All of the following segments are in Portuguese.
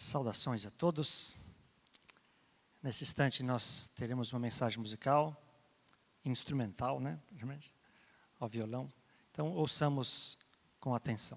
Saudações a todos. Nesse instante nós teremos uma mensagem musical, instrumental, né? Ao violão. Então ouçamos com atenção.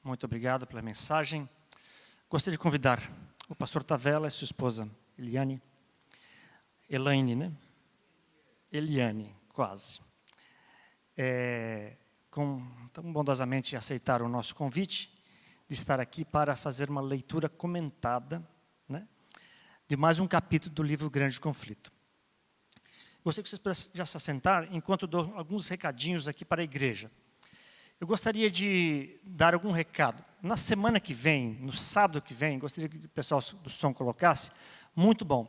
Muito obrigado pela mensagem. Gostaria de convidar o pastor Tavella e sua esposa Elaine, né? Eliane, quase. Tão bondosamente aceitaram o nosso convite de estar aqui para fazer uma leitura comentada, né, de mais um capítulo do livro Grande Conflito. Gostaria que vocês já se assentaram enquanto eu dou alguns recadinhos aqui para a igreja. Eu gostaria de dar algum recado. Na semana que vem, no sábado que vem, gostaria que o pessoal do som colocasse, muito bom.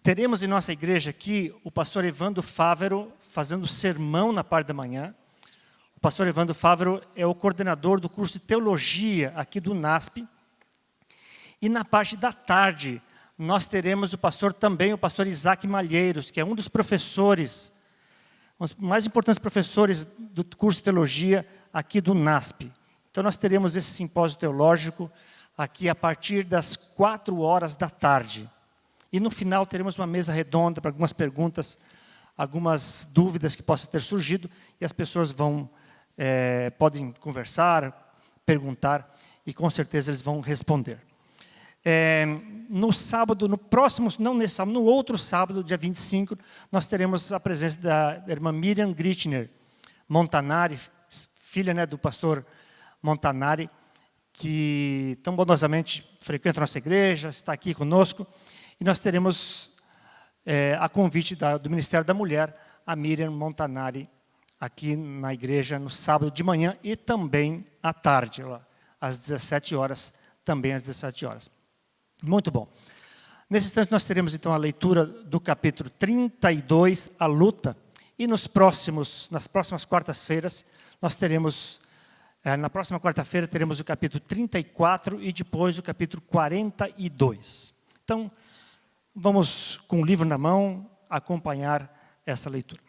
Teremos em nossa igreja aqui o pastor Evandro Fávero fazendo sermão na parte da manhã. O pastor Evandro Fávero é o coordenador do curso de teologia aqui do NASP. E na parte da tarde, nós teremos o pastor Isaac Malheiros, que é um dos professores os mais importantes professores do curso de teologia aqui do NASP. Então, nós teremos esse simpósio teológico aqui a partir das 16h. E no final teremos uma mesa redonda para algumas perguntas, algumas dúvidas que possam ter surgido, e as pessoas podem conversar, perguntar, e com certeza eles vão responder. No sábado, no próximo, não nesse sábado, no outro sábado, dia 25, nós teremos a presença da irmã Miriam Grichner Montanari, filha, do pastor Montanari, que tão bondosamente frequenta a nossa igreja, está aqui conosco, e nós teremos, a convite do Ministério da Mulher, a Miriam Montanari, aqui na igreja, no sábado de manhã e também à tarde, às 17h, também às 17h. Muito bom. Nesse instante, nós teremos, então, a leitura do capítulo 32, a luta, e nas próximas quartas-feiras, nós teremos, na próxima quarta-feira, teremos o capítulo 34 e depois o capítulo 42. Então, vamos, com o livro na mão, acompanhar essa leitura.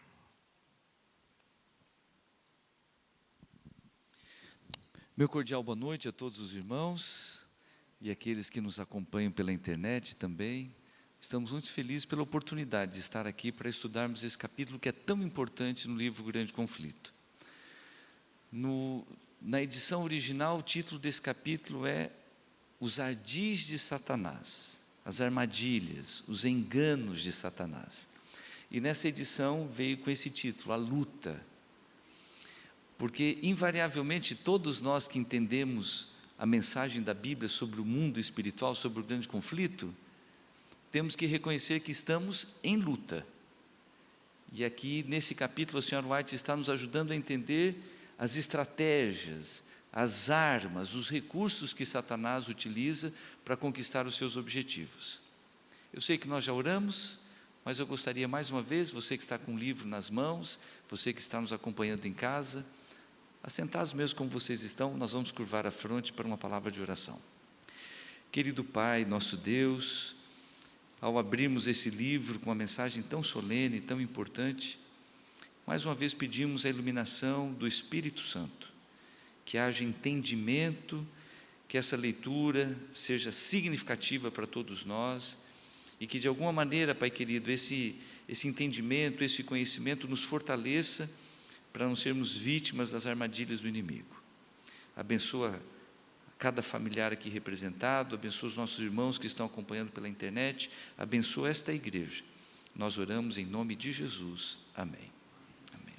Meu cordial boa noite a todos os irmãos e aqueles que nos acompanham pela internet também. Estamos muito felizes pela oportunidade de estar aqui para estudarmos esse capítulo que é tão importante no livro Grande Conflito. Na edição original, o título desse capítulo é Os Ardis de Satanás, as armadilhas, os enganos de Satanás. E nessa edição veio com esse título, A Luta. Porque, invariavelmente, todos nós que entendemos a mensagem da Bíblia sobre o mundo espiritual, sobre o grande conflito, temos que reconhecer que estamos em luta. E aqui, nesse capítulo, a senhora White está nos ajudando a entender as estratégias, as armas, os recursos que Satanás utiliza para conquistar os seus objetivos. Eu sei que nós já oramos, mas eu gostaria mais uma vez, você que está com o livro nas mãos, você que está nos acompanhando em casa, assentados mesmo como vocês estão, nós vamos curvar a fronte para uma palavra de oração. Querido Pai, nosso Deus, ao abrirmos esse livro com uma mensagem tão solene, tão importante, mais uma vez pedimos a iluminação do Espírito Santo, que haja entendimento, que essa leitura seja significativa para todos nós, e que de alguma maneira, Pai querido, esse entendimento, esse conhecimento nos fortaleça, para não sermos vítimas das armadilhas do inimigo. Abençoa cada familiar aqui representado, abençoa os nossos irmãos que estão acompanhando pela internet, abençoa esta igreja. Nós oramos em nome de Jesus. Amém. Amém.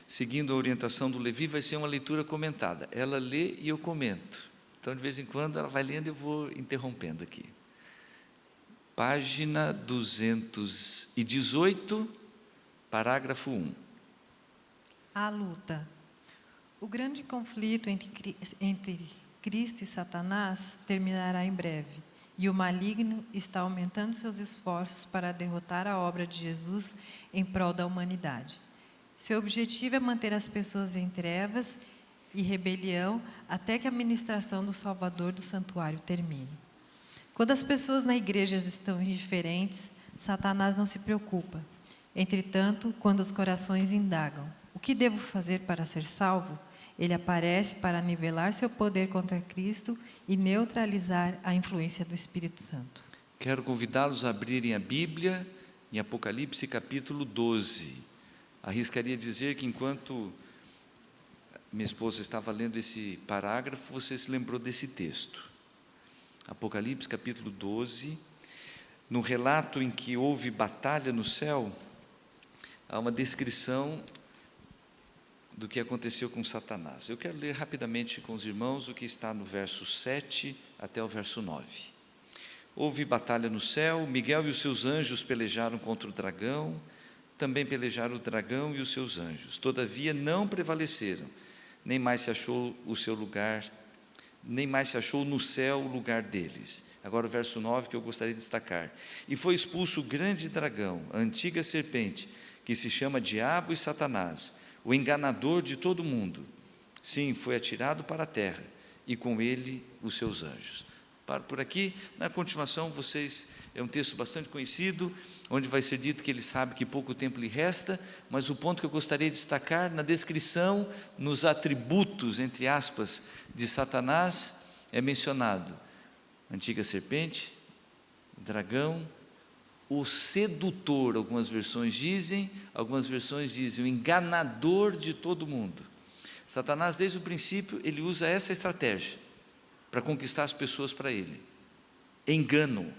Seguindo a orientação do Levi, vai ser uma leitura comentada. Ela lê e eu comento. Então, de vez em quando, ela vai lendo e eu vou interrompendo aqui. Página 218, parágrafo 1. A luta. O grande conflito entre Cristo e Satanás terminará em breve, e o maligno está aumentando seus esforços para derrotar a obra de Jesus em prol da humanidade. Seu objetivo é manter as pessoas em trevas e rebelião até que a ministração do Salvador do santuário termine. Quando as pessoas na igreja estão indiferentes, Satanás não se preocupa. Entretanto, quando os corações indagam, o que devo fazer para ser salvo? Ele aparece para nivelar seu poder contra Cristo e neutralizar a influência do Espírito Santo. Quero convidá-los a abrirem a Bíblia em Apocalipse capítulo 12. Arriscaria dizer que enquanto minha esposa estava lendo esse parágrafo, você se lembrou desse texto. Apocalipse capítulo 12, no relato em que houve batalha no céu, há uma descrição do que aconteceu com Satanás. Eu quero ler rapidamente com os irmãos o que está no verso 7 até o verso 9. Houve batalha no céu, Miguel e os seus anjos pelejaram contra o dragão, também pelejaram o dragão e os seus anjos. Todavia não prevaleceram, nem mais se achou o seu lugar, nem mais se achou no céu o lugar deles. Agora o verso 9 que eu gostaria de destacar. E foi expulso o grande dragão, a antiga serpente, que se chama Diabo e Satanás, o enganador de todo mundo. Sim, foi atirado para a terra, e com ele os seus anjos. Paro por aqui. Na continuação, é um texto bastante conhecido, onde vai ser dito que ele sabe que pouco tempo lhe resta, mas o ponto que eu gostaria de destacar, na descrição, nos atributos, entre aspas, de Satanás, é mencionado antiga serpente, dragão, o sedutor, algumas versões dizem o enganador de todo mundo. Satanás, desde o princípio, ele usa essa estratégia para conquistar as pessoas para ele. Engano.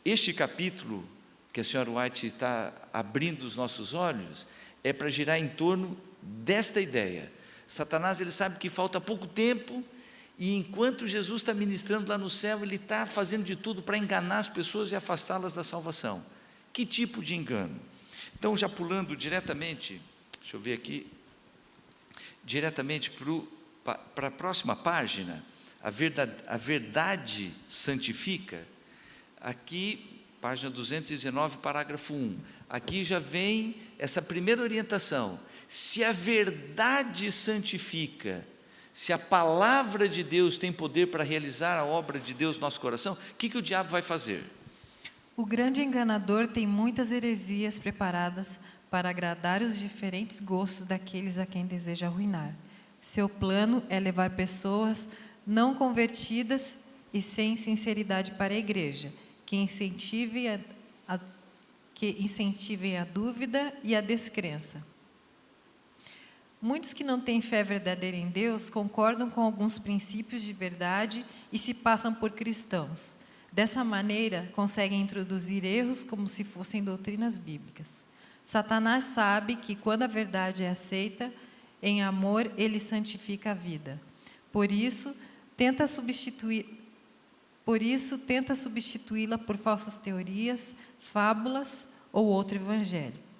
Este capítulo que a senhora White está abrindo os nossos olhos, é para girar em torno desta ideia. Satanás, ele sabe que falta pouco tempo, e enquanto Jesus está ministrando lá no céu, ele está fazendo de tudo para enganar as pessoas e afastá-las da salvação. Que tipo de engano? Então, já pulando diretamente, deixa eu ver aqui, diretamente para a próxima página, a verdade santifica. Aqui, página 219, parágrafo 1. Aqui já vem essa primeira orientação. Se a verdade santifica, se a palavra de Deus tem poder para realizar a obra de Deus no nosso coração, o que o diabo vai fazer? O grande enganador tem muitas heresias preparadas para agradar os diferentes gostos daqueles a quem deseja arruinar. Seu plano é levar pessoas não convertidas e sem sinceridade para a igreja, que incentivem a dúvida e a descrença. Muitos que não têm fé verdadeira em Deus concordam com alguns princípios de verdade e se passam por cristãos. Dessa maneira, conseguem introduzir erros como se fossem doutrinas bíblicas. Satanás sabe que quando a verdade é aceita, em amor, ele santifica a vida. Por isso, tenta substituí-la por falsas teorias, fábulas ou outro evangelho.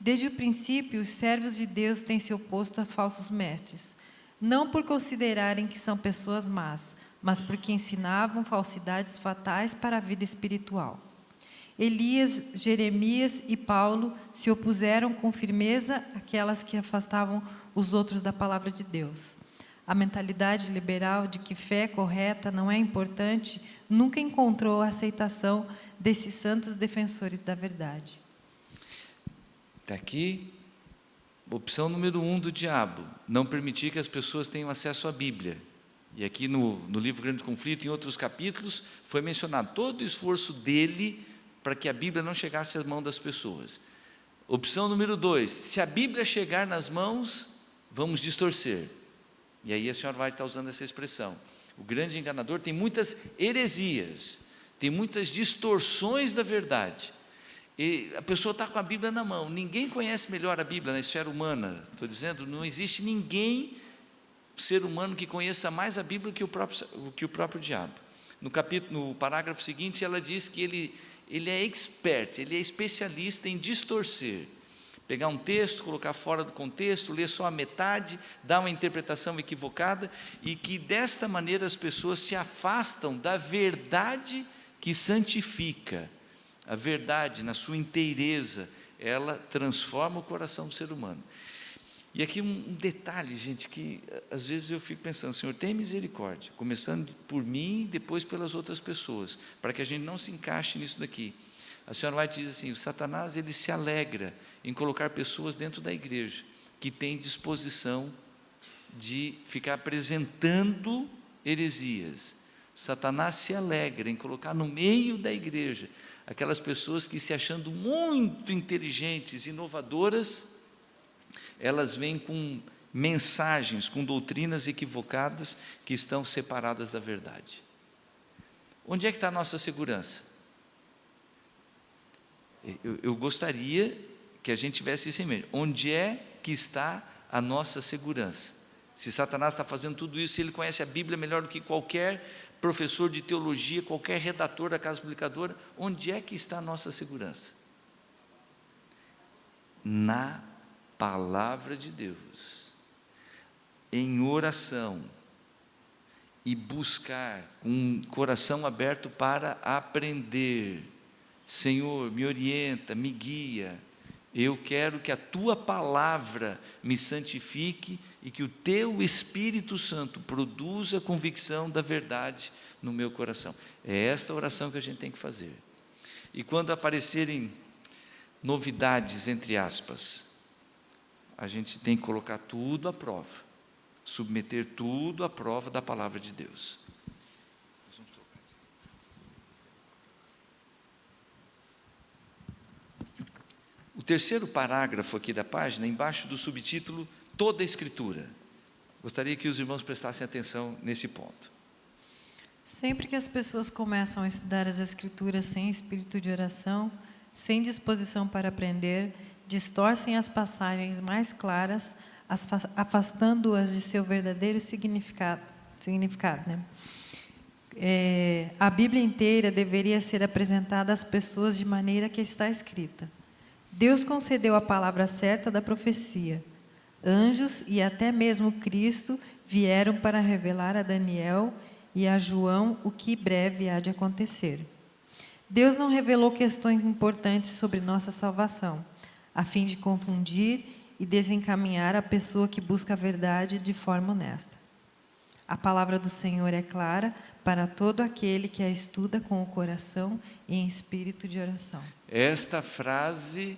Desde o princípio, os servos de Deus têm se oposto a falsos mestres, não por considerarem que são pessoas más, mas porque ensinavam falsidades fatais para a vida espiritual. Elias, Jeremias e Paulo se opuseram com firmeza àquelas que afastavam os outros da palavra de Deus. A mentalidade liberal de que fé correta não é importante nunca encontrou a aceitação desses santos defensores da verdade. Está aqui, opção número 1 do diabo, não permitir que as pessoas tenham acesso à Bíblia. E aqui no livro Grande Conflito, em outros capítulos, foi mencionado todo o esforço dele para que a Bíblia não chegasse às mãos das pessoas. Opção número 2, se a Bíblia chegar nas mãos, vamos distorcer. E aí a senhora vai estar usando essa expressão. O grande enganador tem muitas heresias, tem muitas distorções da verdade. E a pessoa está com a Bíblia na mão, ninguém conhece melhor a Bíblia na esfera humana, estou dizendo, não existe ninguém, ser humano, que conheça mais a Bíblia que o próprio diabo. No parágrafo seguinte, ela diz que ele é expert, ele é especialista em distorcer, pegar um texto, colocar fora do contexto, ler só a metade, dar uma interpretação equivocada, e que desta maneira as pessoas se afastam da verdade que santifica. A verdade, na sua inteireza, ela transforma o coração do ser humano. E aqui um detalhe, gente, que às vezes eu fico pensando, Senhor, tem misericórdia, começando por mim, depois pelas outras pessoas, para que a gente não se encaixe nisso daqui. A senhora White diz assim, o Satanás, ele se alegra em colocar pessoas dentro da igreja, que têm disposição de ficar apresentando heresias. Satanás se alegra em colocar no meio da igreja aquelas pessoas que, se achando muito inteligentes, inovadoras, elas vêm com mensagens, com doutrinas equivocadas que estão separadas da verdade. Onde é que está a nossa segurança? Eu gostaria que a gente tivesse isso em mente. Onde é que está a nossa segurança? Se Satanás está fazendo tudo isso, ele conhece a Bíblia melhor do que qualquer professor de teologia, qualquer redator da casa publicadora, onde é que está a nossa segurança? Na palavra de Deus, em oração, e buscar com um coração aberto para aprender. Senhor, me orienta, me guia, Eu quero que a tua palavra me santifique e que o teu Espírito Santo produza a convicção da verdade no meu coração. É esta oração que a gente tem que fazer. E quando aparecerem novidades, entre aspas, a gente tem que colocar tudo à prova, submeter tudo à prova da palavra de Deus. O terceiro parágrafo aqui da página, embaixo do subtítulo, toda a Escritura. Gostaria que os irmãos prestassem atenção nesse ponto. Sempre que as pessoas começam a estudar as Escrituras sem espírito de oração, sem disposição para aprender, distorcem as passagens mais claras, afastando-as de seu verdadeiro significado, né? A Bíblia inteira deveria ser apresentada às pessoas de maneira que está escrita. Deus concedeu a palavra certa da profecia. Anjos e até mesmo Cristo vieram para revelar a Daniel e a João o que breve há de acontecer. Deus não revelou questões importantes sobre nossa salvação, a fim de confundir e desencaminhar a pessoa que busca a verdade de forma honesta. A palavra do Senhor é clara para todo aquele que a estuda com o coração e em espírito de oração. Esta frase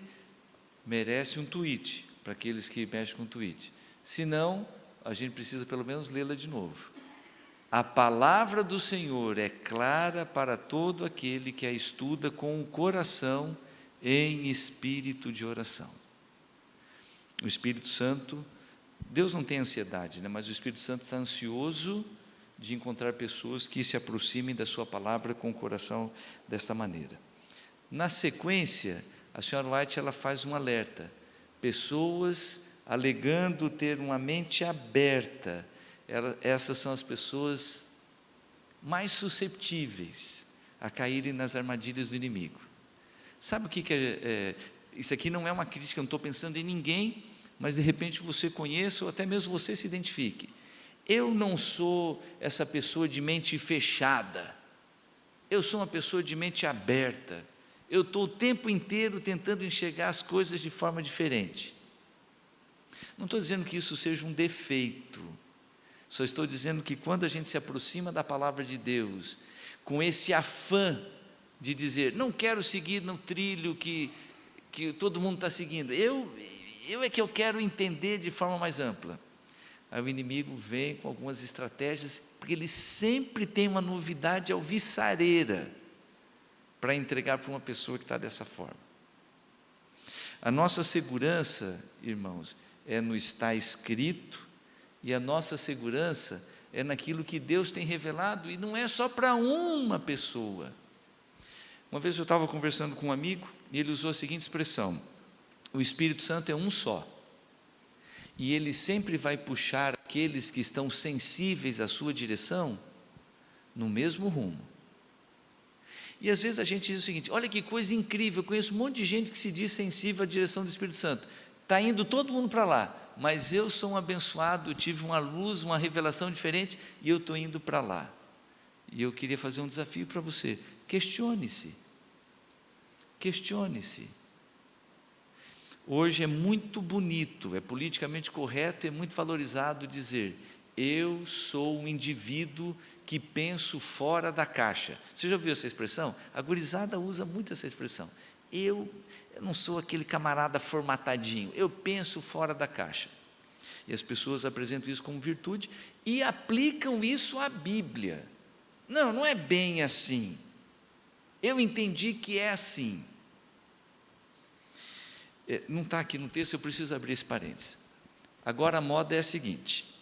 merece um tweet, para aqueles que mexem com tweet. Se não, a gente precisa pelo menos lê-la de novo. A palavra do Senhor é clara para todo aquele que a estuda com o coração em espírito de oração. O Espírito Santo, Deus não tem ansiedade, né? Mas o Espírito Santo está ansioso de encontrar pessoas que se aproximem da sua palavra com o coração desta maneira. Na sequência, a senhora White ela faz um alerta. Pessoas alegando ter uma mente aberta, essas são as pessoas mais susceptíveis a caírem nas armadilhas do inimigo. Sabe o que é? Isso aqui não é uma crítica, eu não estou pensando em ninguém, mas de repente você conheça ou até mesmo você se identifique. Eu não sou essa pessoa de mente fechada, eu sou uma pessoa de mente aberta. Eu estou o tempo inteiro tentando enxergar as coisas de forma diferente. Não estou dizendo que isso seja um defeito, só estou dizendo que quando a gente se aproxima da palavra de Deus, com esse afã de dizer, não quero seguir no trilho que todo mundo está seguindo, eu é que eu quero entender de forma mais ampla. Aí o inimigo vem com algumas estratégias, porque ele sempre tem uma novidade alvissareira para entregar para uma pessoa que está dessa forma. A nossa segurança, irmãos, é no está escrito, e a nossa segurança é naquilo que Deus tem revelado, e não é só para uma pessoa. Uma vez eu estava conversando com um amigo, e ele usou a seguinte expressão: o Espírito Santo é um só, e ele sempre vai puxar aqueles que estão sensíveis à sua direção, no mesmo rumo. E às vezes a gente diz o seguinte, olha que coisa incrível, eu conheço um monte de gente que se diz sensível à direção do Espírito Santo, está indo todo mundo para lá, mas eu sou um abençoado, eu tive uma luz, uma revelação diferente, e eu estou indo para lá. E eu queria fazer um desafio para você, questione-se, hoje é muito bonito, é politicamente correto, é muito valorizado dizer, eu sou um indivíduo que penso fora da caixa. Você já ouviu essa expressão? A gurizada usa muito essa expressão. Eu não sou aquele camarada formatadinho, eu penso fora da caixa. E as pessoas apresentam isso como virtude e aplicam isso à Bíblia. Não é bem assim. Eu entendi que é assim. Não está aqui no texto, eu preciso abrir esse parênteses. Agora a moda é a seguinte: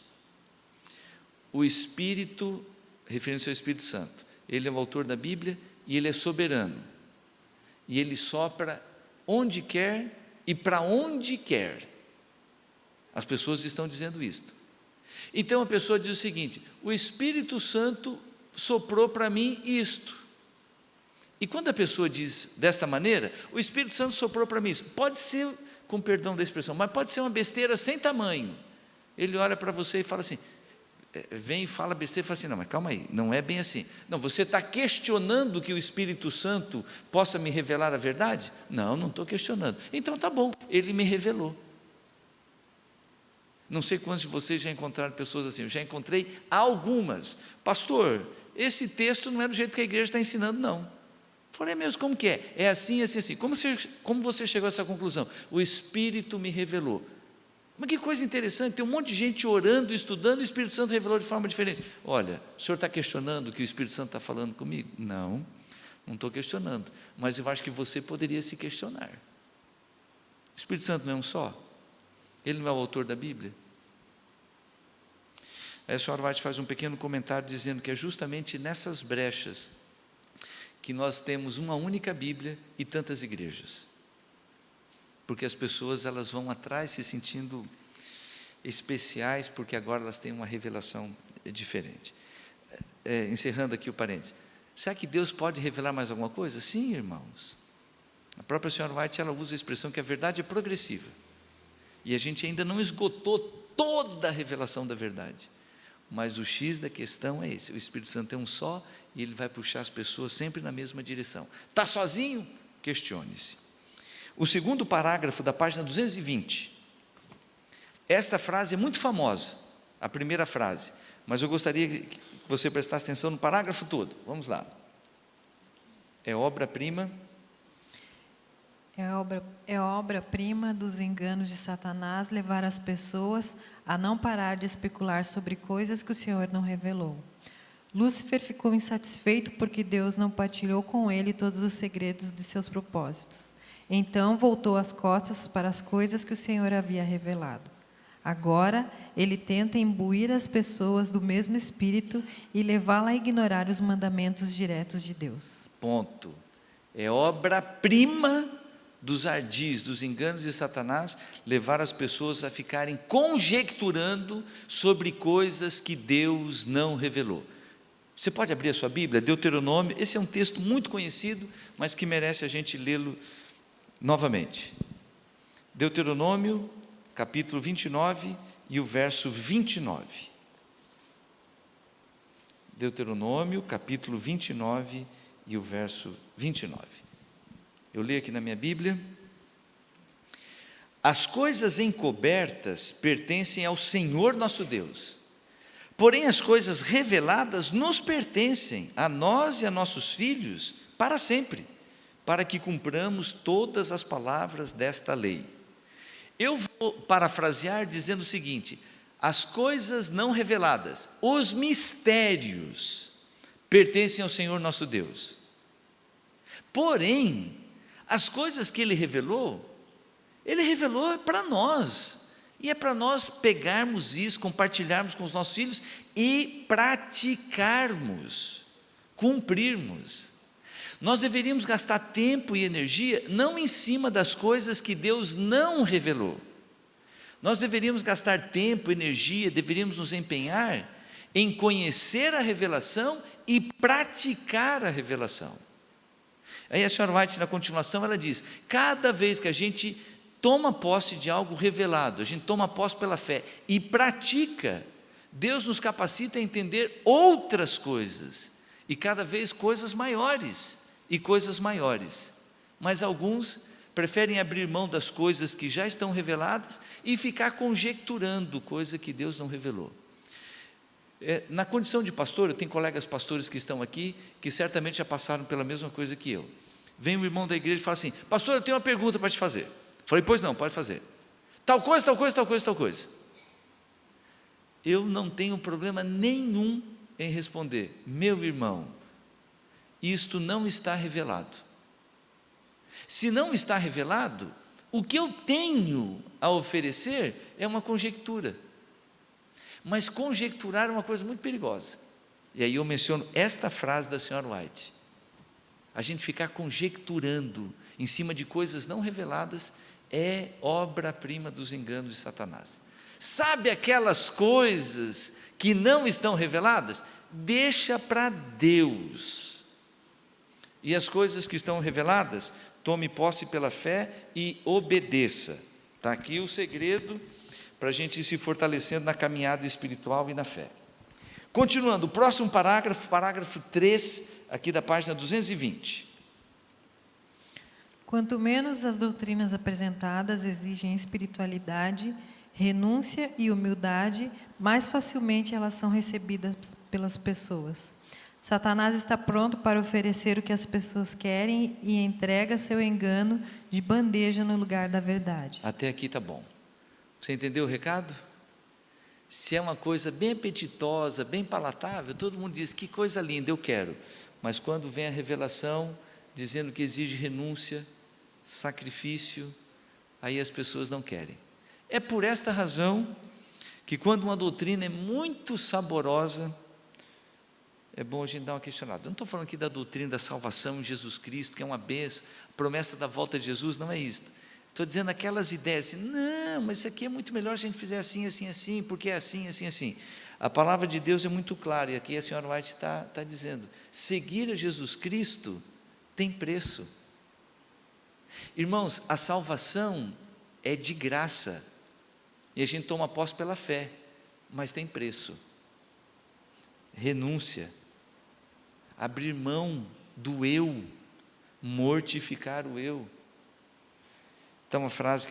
o Espírito, referindo-se ao Espírito Santo, ele é o autor da Bíblia e ele é soberano, e ele sopra onde quer e para onde quer. As pessoas estão dizendo isto. Então a pessoa diz o seguinte: o Espírito Santo soprou para mim isto. E quando a pessoa diz desta maneira, o Espírito Santo soprou para mim isso, pode ser, com perdão da expressão, mas pode ser uma besteira sem tamanho. Ele olha para você e fala assim, vem e fala besteira e fala assim, não, mas calma aí, não é bem assim. Não, você está questionando que o Espírito Santo possa me revelar a verdade? Não, não estou questionando. Então tá bom, ele me revelou. Não sei quantos de vocês já encontraram pessoas assim, eu já encontrei algumas. Pastor, esse texto não é do jeito que a igreja está ensinando, não. Falei, mesmo, como que é? É assim, assim, assim. Como você chegou a essa conclusão? O Espírito me revelou. Mas que coisa interessante, tem um monte de gente orando, estudando, e o Espírito Santo revelou de forma diferente. Olha, o senhor está questionando o que o Espírito Santo está falando comigo? Não, não estou questionando, mas eu acho que você poderia se questionar. O Espírito Santo não é um só? Ele não é o autor da Bíblia? Aí a senhora White faz um pequeno comentário dizendo que é justamente nessas brechas que nós temos uma única Bíblia e tantas igrejas. Porque as pessoas elas vão atrás se sentindo especiais, porque agora elas têm uma revelação diferente. Encerrando aqui o parênteses. Será que Deus pode revelar mais alguma coisa? Sim, irmãos. A própria senhora White ela usa a expressão que a verdade é progressiva. E a gente ainda não esgotou toda a revelação da verdade. Mas o X da questão é esse: o Espírito Santo é um só e ele vai puxar as pessoas sempre na mesma direção. Está sozinho? Questione-se. O segundo parágrafo da página 220. Esta frase é muito famosa, a primeira frase, mas eu gostaria que você prestasse atenção no parágrafo todo. Vamos lá. É obra-prima. É obra-prima dos enganos de Satanás levar as pessoas a não parar de especular sobre coisas que o Senhor não revelou. Lúcifer ficou insatisfeito porque Deus não partilhou com ele todos os segredos de seus propósitos. Então voltou as costas para as coisas que o Senhor havia revelado. Agora ele tenta imbuir as pessoas do mesmo espírito e levá-la a ignorar os mandamentos diretos de Deus. Ponto. É obra-prima dos ardis, dos enganos de Satanás, levar as pessoas a ficarem conjecturando sobre coisas que Deus não revelou. Você pode abrir a sua Bíblia, Deuteronômio, esse é um texto muito conhecido, mas que merece a gente lê-lo novamente. Deuteronômio, capítulo 29 e o verso 29. Deuteronômio, capítulo 29 e o verso 29. Eu leio aqui na minha Bíblia. As coisas encobertas pertencem ao Senhor nosso Deus, porém as coisas reveladas nos pertencem, a nós e a nossos filhos, para sempre, para que cumpramos todas as palavras desta lei. Eu vou parafrasear dizendo o seguinte: as coisas não reveladas, os mistérios, pertencem ao Senhor nosso Deus. Porém, as coisas que Ele revelou para nós. E é para nós pegarmos isso, compartilharmos com os nossos filhos e praticarmos, cumprirmos. Nós deveríamos gastar tempo e energia não em cima das coisas que Deus não revelou. Nós deveríamos gastar tempo, energia, deveríamos nos empenhar em conhecer a revelação e praticar a revelação. Aí a senhora White, na continuação, ela diz: cada vez que a gente toma posse de algo revelado, a gente toma posse pela fé e pratica, Deus nos capacita a entender outras coisas, e cada vez coisas maiores e coisas maiores. Mas alguns preferem abrir mão das coisas que já estão reveladas e ficar conjecturando coisa que Deus não revelou. Na condição de pastor, eu tenho colegas pastores que estão aqui, que certamente já passaram pela mesma coisa que eu. Vem um irmão da igreja e fala assim: pastor, eu tenho uma pergunta para te fazer. Falei: pois não, pode fazer. Tal coisa, tal coisa, tal coisa, tal coisa. Eu não tenho problema nenhum em responder: meu irmão, isto não está revelado. Se não está revelado, o que eu tenho a oferecer é uma conjectura. Mas conjecturar é uma coisa muito perigosa. E aí eu menciono esta frase da senhora White: a gente ficar conjecturando em cima de coisas não reveladas é obra-prima dos enganos de Satanás. Sabe aquelas coisas que não estão reveladas? Deixa para Deus. E as coisas que estão reveladas, tome posse pela fé e obedeça. Está aqui o segredo para a gente ir se fortalecendo na caminhada espiritual e na fé. Continuando, o próximo parágrafo, parágrafo 3, aqui da página 220. Quanto menos as doutrinas apresentadas exigem espiritualidade, renúncia e humildade, mais facilmente elas são recebidas pelas pessoas. Satanás está pronto para oferecer o que as pessoas querem e entrega seu engano de bandeja no lugar da verdade. Até aqui está bom. Você entendeu o recado? Se é uma coisa bem apetitosa, bem palatável, todo mundo diz, que coisa linda, eu quero. Mas quando vem a revelação, dizendo que exige renúncia, sacrifício, aí as pessoas não querem. É por esta razão que quando uma doutrina é muito saborosa, é bom a gente dar uma questionada. Eu não estou falando aqui da doutrina da salvação em Jesus Cristo, que é uma bênção, a promessa da volta de Jesus, não é isto. Estou dizendo aquelas ideias, assim, não, mas isso aqui é muito melhor se a gente fizer assim, assim, assim, porque é assim, assim, assim. A palavra de Deus é muito clara, e aqui a senhora White está dizendo, seguir a Jesus Cristo tem preço. Irmãos, a salvação é de graça, e a gente toma posse pela fé, mas tem preço. Renúncia, abrir mão do eu, mortificar o eu. Então, uma frase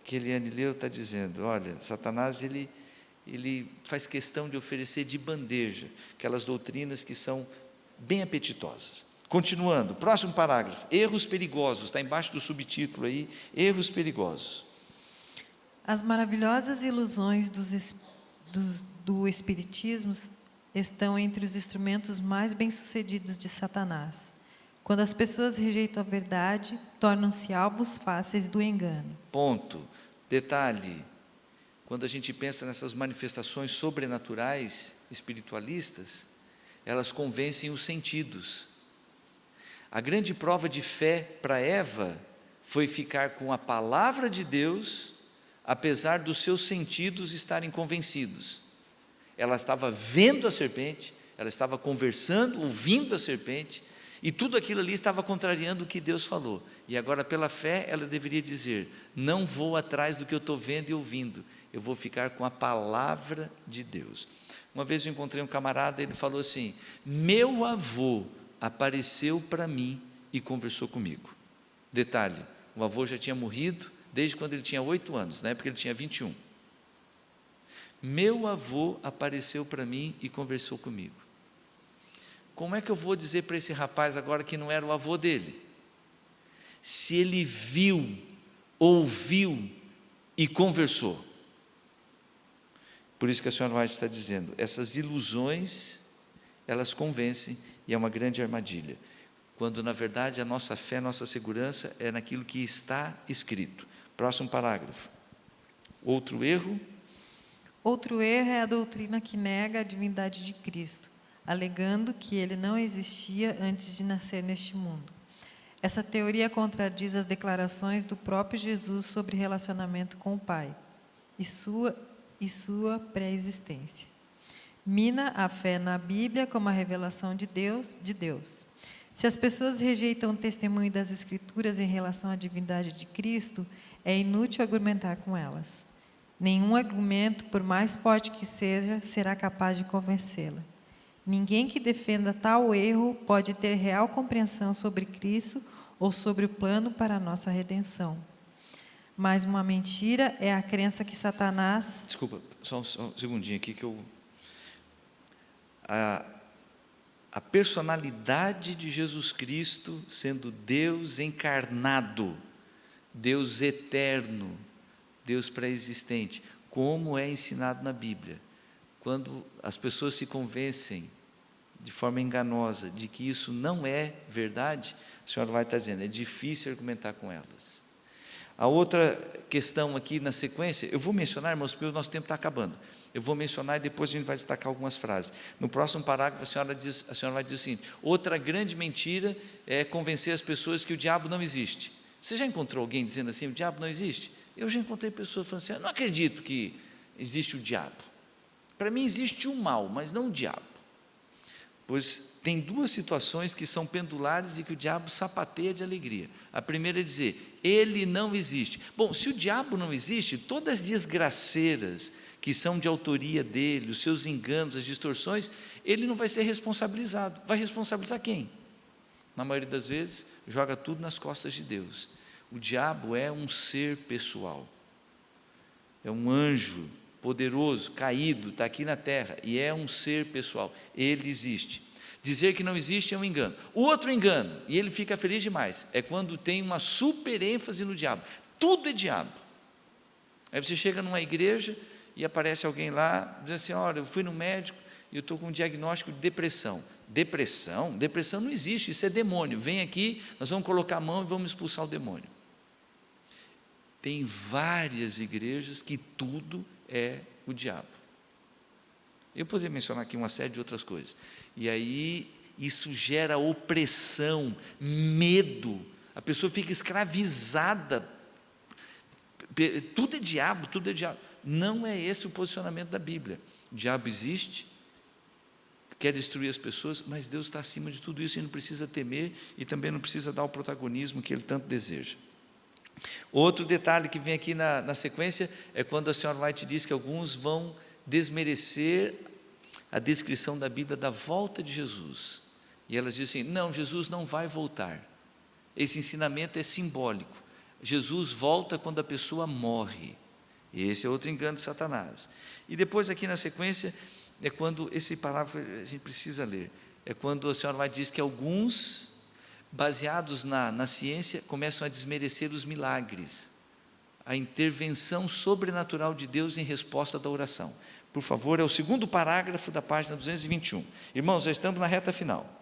que Eliane leu está dizendo, olha, Satanás ele faz questão de oferecer de bandeja aquelas doutrinas que são bem apetitosas. Continuando, próximo parágrafo, erros perigosos, está embaixo do subtítulo aí, erros perigosos. As maravilhosas ilusões do Espiritismo estão entre os instrumentos mais bem-sucedidos de Satanás. Quando as pessoas rejeitam a verdade, tornam-se alvos fáceis do engano. Ponto. Detalhe, quando a gente pensa nessas manifestações sobrenaturais, espiritualistas, elas convencem os sentidos. A grande prova de fé para Eva foi ficar com a palavra de Deus, apesar dos seus sentidos estarem convencidos. Ela estava vendo a serpente, ela estava conversando, ouvindo a serpente, e tudo aquilo ali estava contrariando o que Deus falou. E agora, pela fé, ela deveria dizer, não vou atrás do que eu estou vendo e ouvindo, eu vou ficar com a palavra de Deus. Uma vez eu encontrei um camarada, ele falou assim, meu avô apareceu para mim e conversou comigo. Detalhe, o avô já tinha morrido desde quando ele tinha 8 anos, na época ele tinha 21. Meu avô apareceu para mim e conversou comigo. Como é que eu vou dizer para esse rapaz agora que não era o avô dele? Se ele viu, ouviu e conversou. Por isso que a senhora White está dizendo, essas ilusões, elas convencem e é uma grande armadilha. Quando na verdade a nossa fé, a nossa segurança é naquilo que está escrito. Próximo parágrafo. Outro erro. Outro erro é a doutrina que nega a divindade de Cristo, alegando que ele não existia antes de nascer neste mundo. Essa teoria contradiz as declarações do próprio Jesus sobre relacionamento com o Pai e sua pré-existência. Mina a fé na Bíblia como a revelação de Deus. Se as pessoas rejeitam o testemunho das Escrituras em relação à divindade de Cristo, é inútil argumentar com elas. Nenhum argumento, por mais forte que seja, será capaz de convencê-la. Ninguém que defenda tal erro pode ter real compreensão sobre Cristo ou sobre o plano para a nossa redenção. Mas uma mentira é a crença que Satanás... Desculpa, só um segundinho aqui que eu... A personalidade de Jesus Cristo sendo Deus encarnado, Deus eterno, Deus pré-existente, como é ensinado na Bíblia. Quando as pessoas se convencem de forma enganosa de que isso não é verdade, a senhora vai estar dizendo, é difícil argumentar com elas. A outra questão aqui na sequência, eu vou mencionar, irmãos, porque o nosso tempo está acabando. Eu vou mencionar e depois a gente vai destacar algumas frases. No próximo parágrafo, a senhora vai dizer o seguinte, outra grande mentira é convencer as pessoas que o diabo não existe. Você já encontrou alguém dizendo assim, o diabo não existe? Eu já encontrei pessoas falando assim, eu não acredito que existe o diabo. Para mim existe o mal, mas não o diabo. Pois tem duas situações que são pendulares e que o diabo sapateia de alegria. A primeira é dizer, ele não existe. Bom, se o diabo não existe, todas as desgraceiras que são de autoria dele, os seus enganos, as distorções, ele não vai ser responsabilizado. Vai responsabilizar quem? Na maioria das vezes, joga tudo nas costas de Deus. O diabo é um ser pessoal, é um anjo poderoso, caído, está aqui na terra, e é um ser pessoal, ele existe. Dizer que não existe é um engano. O outro engano, e ele fica feliz demais, é quando tem uma super ênfase no diabo. Tudo é diabo. Aí você chega numa igreja e aparece alguém lá, dizendo assim, olha, eu fui no médico e eu estou com um diagnóstico de depressão. Depressão? Depressão não existe, isso é demônio. Vem aqui, nós vamos colocar a mão e vamos expulsar o demônio. Tem várias igrejas que tudo é o diabo. Eu poderia mencionar aqui uma série de outras coisas. E aí, isso gera opressão, medo. A pessoa fica escravizada. Tudo é diabo, tudo é diabo. Não é esse o posicionamento da Bíblia. O diabo existe, quer destruir as pessoas, mas Deus está acima de tudo isso e não precisa temer e também não precisa dar o protagonismo que Ele tanto deseja. Outro detalhe que vem aqui na sequência é quando a senhora White diz que alguns vão desmerecer a descrição da Bíblia da volta de Jesus. E elas dizem assim, não, Jesus não vai voltar. Esse ensinamento é simbólico. Jesus volta quando a pessoa morre. Esse é outro engano de Satanás. E depois aqui na sequência, é quando, esse parágrafo a gente precisa ler, é quando a senhora White diz que alguns, baseados na ciência, começam a desmerecer os milagres, a intervenção sobrenatural de Deus em resposta da oração. Por favor, é o segundo parágrafo da página 221. Irmãos, já estamos na reta final.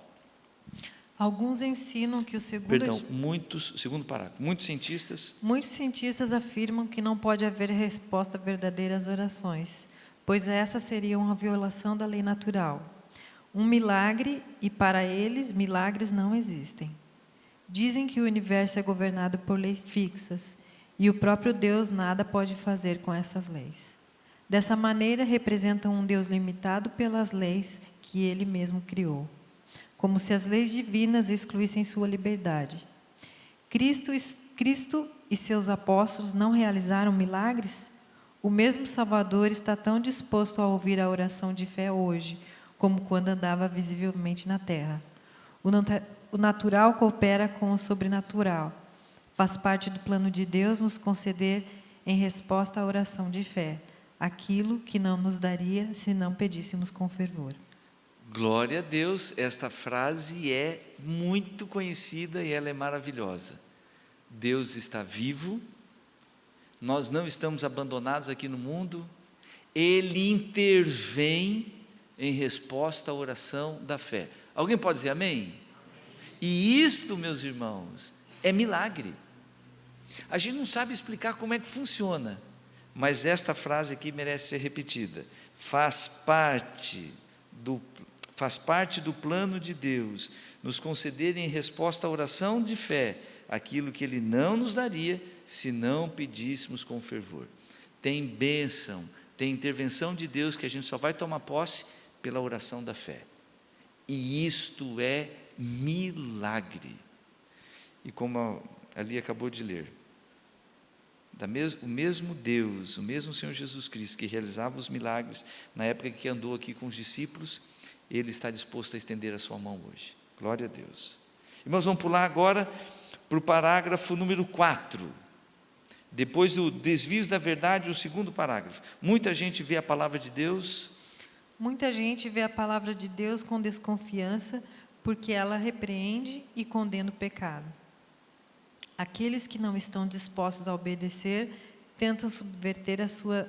Alguns ensinam que o segundo... Perdão, segundo parágrafo, muitos cientistas afirmam que não pode haver resposta verdadeira às orações, pois essa seria uma violação da lei natural. Um milagre, e para eles, milagres não existem. Dizem que o universo é governado por leis fixas, e o próprio Deus nada pode fazer com essas leis. Dessa maneira, representam um Deus limitado pelas leis que Ele mesmo criou, como se as leis divinas excluíssem sua liberdade. Cristo e seus apóstolos não realizaram milagres? O mesmo Salvador está tão disposto a ouvir a oração de fé hoje, como quando andava visivelmente na terra. O natural coopera com o sobrenatural. Faz parte do plano de Deus nos conceder, em resposta à oração de fé, aquilo que não nos daria se não pedíssemos com fervor. Glória a Deus, esta frase é muito conhecida e ela é maravilhosa. Deus está vivo, nós não estamos abandonados aqui no mundo, Ele intervém em resposta à oração da fé. Alguém pode dizer amém? E isto, meus irmãos, é milagre. A gente não sabe explicar como é que funciona, mas esta frase aqui merece ser repetida. Faz parte do plano de Deus nos conceder em resposta à oração de fé aquilo que Ele não nos daria se não pedíssemos com fervor. Tem bênção, tem intervenção de Deus que a gente só vai tomar posse pela oração da fé. E isto é milagre. E como ali acabou de ler, o mesmo Deus, o mesmo Senhor Jesus Cristo que realizava os milagres na época que andou aqui com os discípulos, Ele está disposto a estender a sua mão hoje. Glória a Deus. Irmãos, vamos pular agora para o parágrafo número 4. Depois do desvios da verdade, o segundo parágrafo. Muita gente vê a palavra de Deus com desconfiança, porque ela repreende e condena o pecado. Aqueles que não estão dispostos a obedecer tentam subverter a sua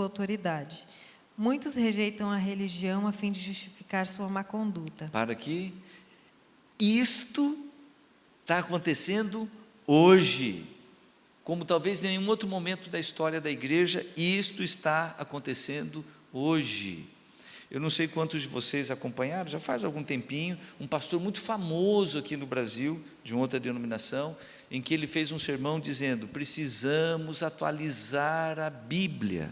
autoridade. Muitos rejeitam a religião a fim de justificar sua má conduta. Para que isto está acontecendo hoje, como talvez em nenhum outro momento da história da igreja, isto está acontecendo hoje. Eu não sei quantos de vocês acompanharam, já faz algum tempinho, um pastor muito famoso aqui no Brasil, de uma outra denominação, em que ele fez um sermão dizendo: precisamos atualizar a Bíblia.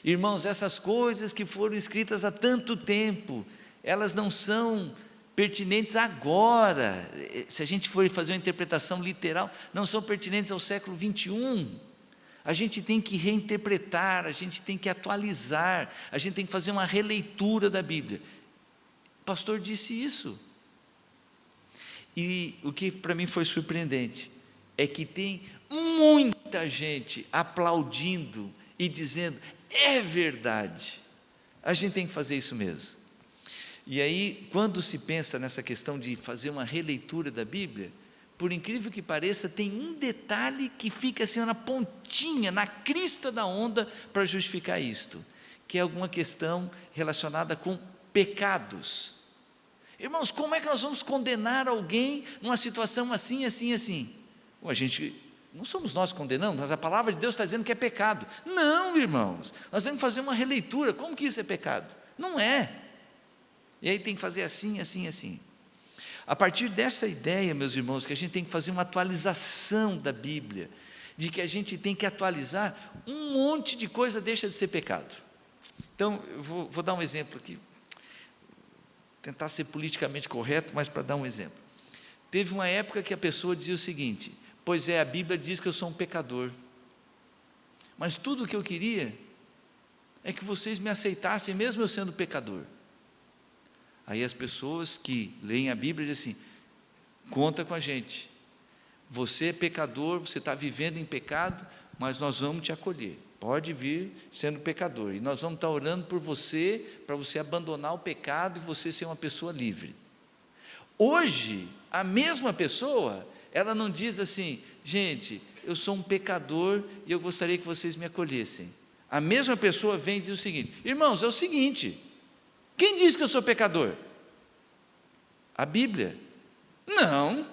Irmãos, essas coisas que foram escritas há tanto tempo, elas não são pertinentes agora. Se a gente for fazer uma interpretação literal, não são pertinentes ao século 21. A gente tem que reinterpretar, a gente tem que atualizar, a gente tem que fazer uma releitura da Bíblia. O pastor disse isso. E o que para mim foi surpreendente é que tem muita gente aplaudindo e dizendo: é verdade, a gente tem que fazer isso mesmo. E aí, quando se pensa nessa questão de fazer uma releitura da Bíblia, por incrível que pareça, tem um detalhe que fica assim na pontinha, na crista da onda, para justificar isto, que é alguma questão relacionada com pecados. Irmãos, como é que nós vamos condenar alguém numa situação assim, assim, assim? Não somos nós que condenamos, mas a palavra de Deus está dizendo que é pecado. Não, irmãos, nós temos que fazer uma releitura. Como que isso é pecado? Não é. E aí tem que fazer assim, assim, assim. A partir dessa ideia, meus irmãos, que a gente tem que fazer uma atualização da Bíblia, de que a gente tem que atualizar, um monte de coisa deixa de ser pecado. Então, eu vou dar um exemplo aqui, tentar ser politicamente correto, mas para dar um exemplo. Teve uma época que a pessoa dizia o seguinte: pois é, a Bíblia diz que eu sou um pecador, mas tudo o que eu queria é que vocês me aceitassem, mesmo eu sendo pecador. Aí as pessoas que leem a Bíblia dizem assim: conta com a gente, você é pecador, você está vivendo em pecado, mas nós vamos te acolher, pode vir sendo pecador, e nós vamos estar orando por você, para você abandonar o pecado e você ser uma pessoa livre. Hoje, a mesma pessoa, ela não diz assim: gente, eu sou um pecador e eu gostaria que vocês me acolhessem. A mesma pessoa vem e diz o seguinte: irmãos, é o seguinte, quem diz que eu sou pecador? A Bíblia. Não,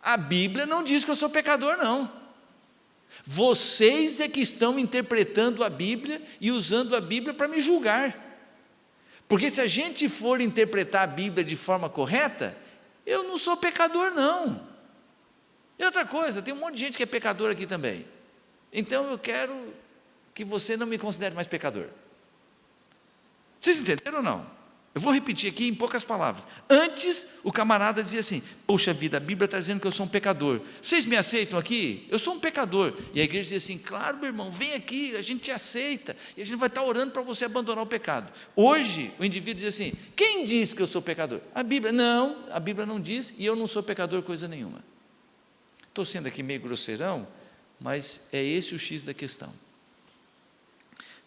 a Bíblia não diz que eu sou pecador, não. Vocês é que estão interpretando a Bíblia e usando a Bíblia para me julgar. Porque se a gente for interpretar a Bíblia de forma correta, eu não sou pecador, não. E outra coisa, tem um monte de gente que é pecador aqui também. Então eu quero que você não me considere mais pecador. Vocês entenderam ou não? Eu vou repetir aqui em poucas palavras. Antes, o camarada dizia assim: poxa vida, a Bíblia está dizendo que eu sou um pecador. Vocês me aceitam aqui? Eu sou um pecador. E a igreja dizia assim: claro, meu irmão, vem aqui, a gente te aceita. E a gente vai estar orando para você abandonar o pecado. Hoje, o indivíduo diz assim: quem diz que eu sou pecador? A Bíblia. Não, a Bíblia não diz, e eu não sou pecador coisa nenhuma. Estou sendo aqui meio grosseirão, mas é esse o X da questão.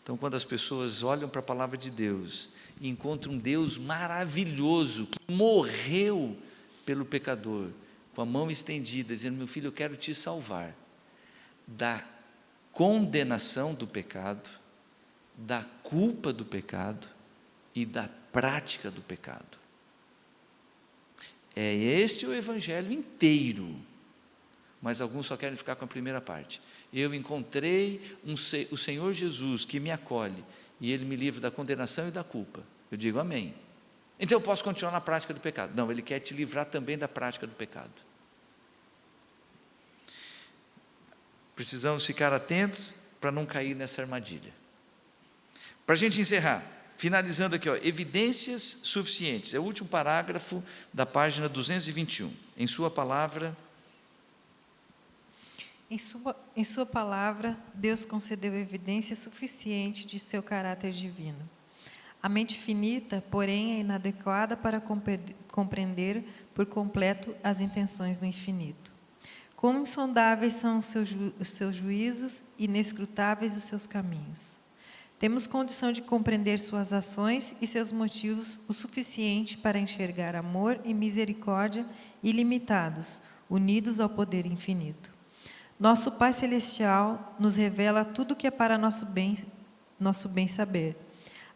Então, quando as pessoas olham para a palavra de Deus e encontram um Deus maravilhoso, que morreu pelo pecador, com a mão estendida, dizendo: meu filho, eu quero te salvar da condenação do pecado, da culpa do pecado e da prática do pecado. É este o Evangelho inteiro. Mas alguns só querem ficar com a primeira parte. Eu encontrei o Senhor Jesus que me acolhe, e Ele me livra da condenação e da culpa. Eu digo amém. Então eu posso continuar na prática do pecado? Não, Ele quer te livrar também da prática do pecado. Precisamos ficar atentos para não cair nessa armadilha. Para a gente encerrar, finalizando aqui, evidências suficientes. É o último parágrafo da página 221. Em sua palavra... Em sua palavra, Deus concedeu evidência suficiente de seu caráter divino. A mente finita, porém, é inadequada para compreender por completo as intenções do infinito. Quão insondáveis são os seus juízos, inescrutáveis os seus caminhos. Temos condição de compreender suas ações e seus motivos o suficiente para enxergar amor e misericórdia ilimitados, unidos ao poder infinito. Nosso Pai Celestial nos revela tudo o que é para nosso bem saber.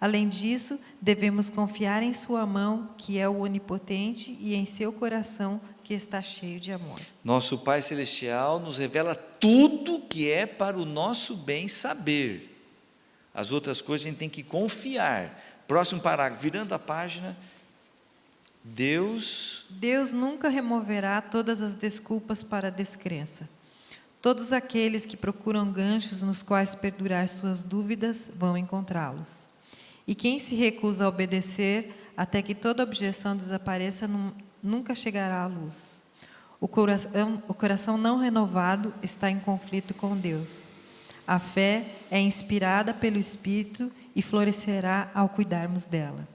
Além disso, devemos confiar em sua mão, que é o onipotente, e em seu coração, que está cheio de amor. Nosso Pai Celestial nos revela tudo que é para o nosso bem saber. As outras coisas a gente tem que confiar. Próximo parágrafo, virando a página. Deus nunca removerá todas as desculpas para a descrença. Todos aqueles que procuram ganchos nos quais perdurar suas dúvidas vão encontrá-los. E quem se recusa a obedecer até que toda objeção desapareça nunca chegará à luz. O coração não renovado está em conflito com Deus. A fé é inspirada pelo Espírito e florescerá ao cuidarmos dela.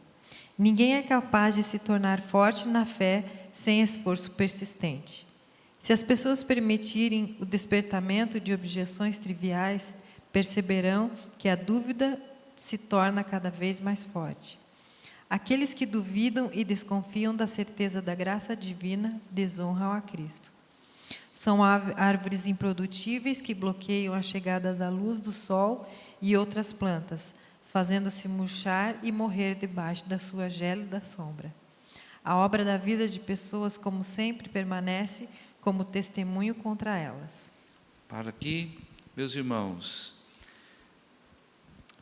Ninguém é capaz de se tornar forte na fé sem esforço persistente. Se as pessoas permitirem o despertamento de objeções triviais, perceberão que a dúvida se torna cada vez mais forte. Aqueles que duvidam e desconfiam da certeza da graça divina desonram a Cristo. São árvores improdutíveis que bloqueiam a chegada da luz do sol e outras plantas, fazendo-se murchar e morrer debaixo da sua gélida sombra. A obra da vida de pessoas, como sempre, permanece como testemunho contra elas. Para que, meus irmãos,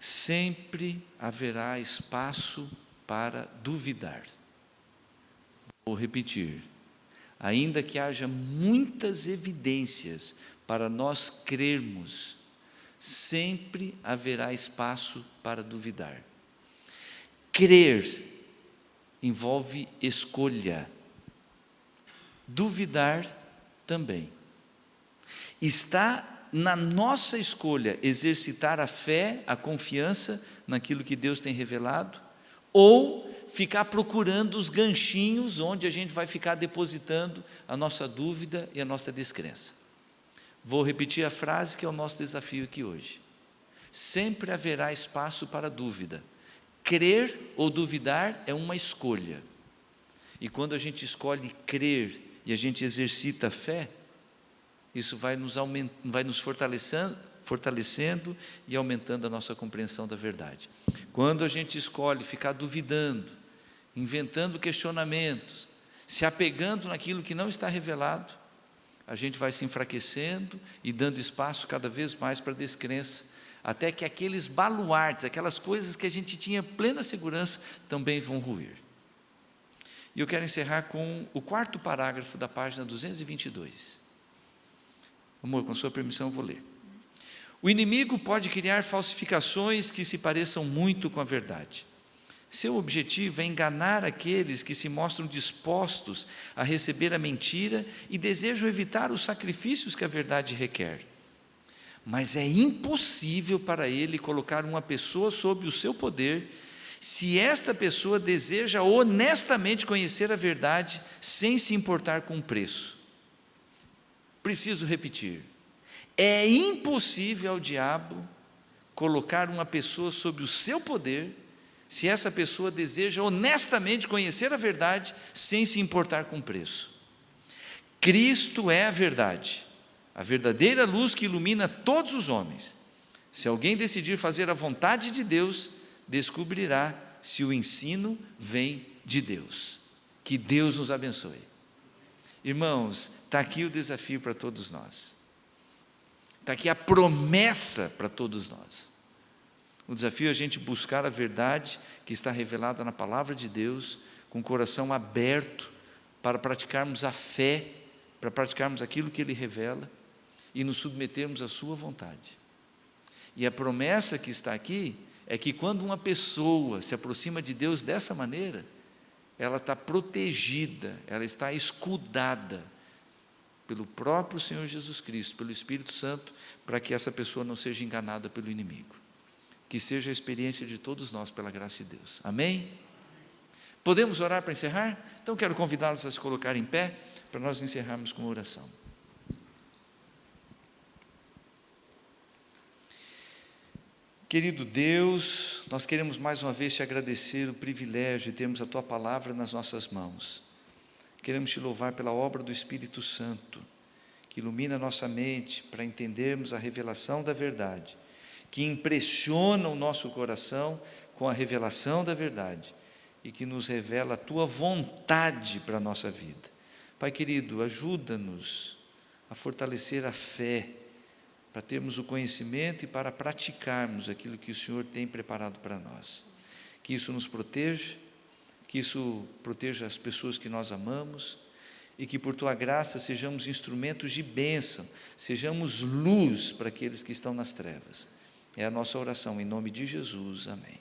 sempre haverá espaço para duvidar. Vou repetir. Ainda que haja muitas evidências para nós crermos, sempre haverá espaço para duvidar. Crer envolve escolha. Duvidar também. Está na nossa escolha exercitar a fé, a confiança naquilo que Deus tem revelado, ou ficar procurando os ganchinhos onde a gente vai ficar depositando a nossa dúvida e a nossa descrença. Vou repetir a frase que é o nosso desafio aqui hoje. Sempre haverá espaço para dúvida. Crer ou duvidar é uma escolha. E quando a gente escolhe crer e a gente exercita a fé, isso vai nos fortalecendo e aumentando a nossa compreensão da verdade. Quando a gente escolhe ficar duvidando, inventando questionamentos, se apegando naquilo que não está revelado, a gente vai se enfraquecendo e dando espaço cada vez mais para a descrença, até que aqueles baluartes, aquelas coisas que a gente tinha plena segurança, também vão ruir. E eu quero encerrar com o 4º parágrafo da página 222. Amor, com sua permissão eu vou ler. O inimigo pode criar falsificações que se pareçam muito com a verdade. Seu objetivo é enganar aqueles que se mostram dispostos a receber a mentira e desejam evitar os sacrifícios que a verdade requer. Mas é impossível para ele colocar uma pessoa sob o seu poder se esta pessoa deseja honestamente conhecer a verdade sem se importar com o preço. Preciso repetir. É impossível ao diabo colocar uma pessoa sob o seu poder se essa pessoa deseja honestamente conhecer a verdade sem se importar com o preço. Cristo é a verdade, a verdadeira luz que ilumina todos os homens. Se alguém decidir fazer a vontade de Deus, descobrirá se o ensino vem de Deus. Que Deus nos abençoe. Irmãos, está aqui o desafio para todos nós. Está aqui a promessa para todos nós. O desafio é a gente buscar a verdade que está revelada na palavra de Deus, com o coração aberto para praticarmos a fé, para praticarmos aquilo que Ele revela e nos submetermos à sua vontade. E a promessa que está aqui é que quando uma pessoa se aproxima de Deus dessa maneira, ela está protegida, ela está escudada pelo próprio Senhor Jesus Cristo, pelo Espírito Santo, para que essa pessoa não seja enganada pelo inimigo. Que seja a experiência de todos nós, pela graça de Deus. Amém? Podemos orar para encerrar? Então quero convidá-los a se colocar em pé, para nós encerrarmos com uma oração. Querido Deus, nós queremos mais uma vez te agradecer o privilégio de termos a Tua Palavra nas nossas mãos. Queremos te louvar pela obra do Espírito Santo, que ilumina a nossa mente para entendermos a revelação da verdade, que impressiona o nosso coração com a revelação da verdade e que nos revela a Tua vontade para a nossa vida. Pai querido, ajuda-nos a fortalecer a fé, para termos o conhecimento e para praticarmos aquilo que o Senhor tem preparado para nós. Que isso nos proteja, que isso proteja as pessoas que nós amamos e que por Tua graça sejamos instrumentos de bênção, sejamos luz para aqueles que estão nas trevas. É a nossa oração, em nome de Jesus. Amém.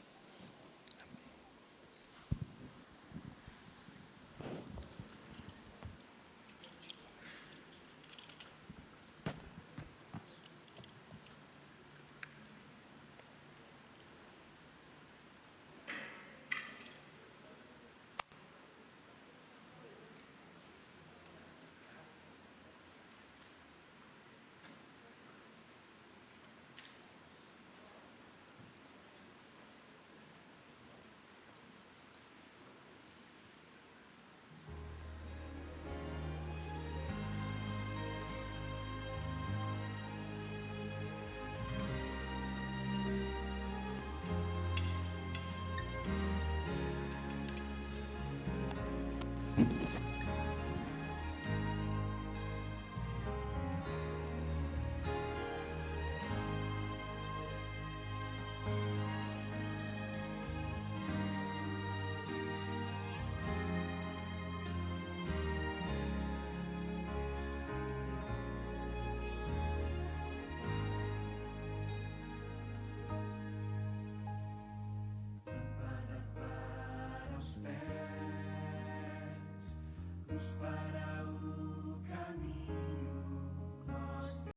Amém.